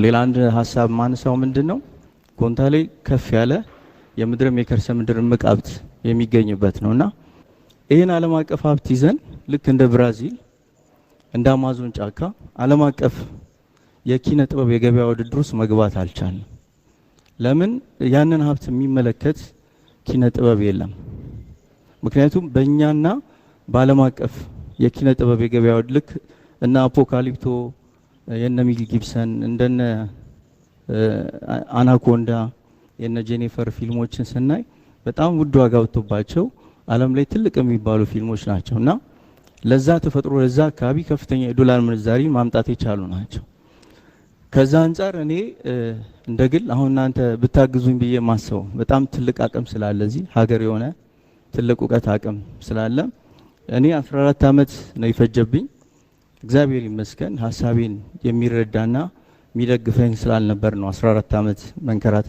ሌላ አንድ ሀሳብ ማነሳው ምንድነው ኮንታ ላይ ከፍ ያለ የምድርም የከርሰ ምድር እምቅ ሀብት የሚገኝበት ነውና ይሄን ዓለም አቀፍ ሀብት ይዘን ልክ እንደ ብራዚል እንደ አማዞን ጫካ ዓለም አቀፍ የኪነ ጥበብ የገበያ ውድድር ውስጥ መግባት አልቻልንም። ለምን? ያንን ሀብት የሚመለከት ኪነ ጥበብ የለም። ምክንያቱም በእኛና በዓለም አቀፍ የኪነ ጥበብ የገበያ ውድድር ልክ እና አፖካሊፕቶ የነ ሚል ጊብሰን እንደነ አናኮንዳ የነ ጄኒፈር ፊልሞችን ስናይ በጣም ውድ ዋጋ ወጥቶባቸው ዓለም ላይ ትልቅ የሚባሉ ፊልሞች ናቸውና ለዛ ተፈጥሮ ለዛ አካባቢ ከፍተኛ የዶላር ምንዛሪ ማምጣት የቻሉ ናቸው። ከዛ አንፃር እኔ እንደግል አሁን እናንተ ብታግዙኝ ብዬ ማሰው በጣም ትልቅ አቅም ስላለ እዚህ ሀገር የሆነ ትልቅ ዕውቀት አቅም ስላለ እኔ 14 አመት ነው ይፈጀብኝ። እግዚአብሔር ይመስገን ሐሳቤን የሚረዳና የሚደግፈኝ ስላልነበር ነው 14 አመት መንከራተት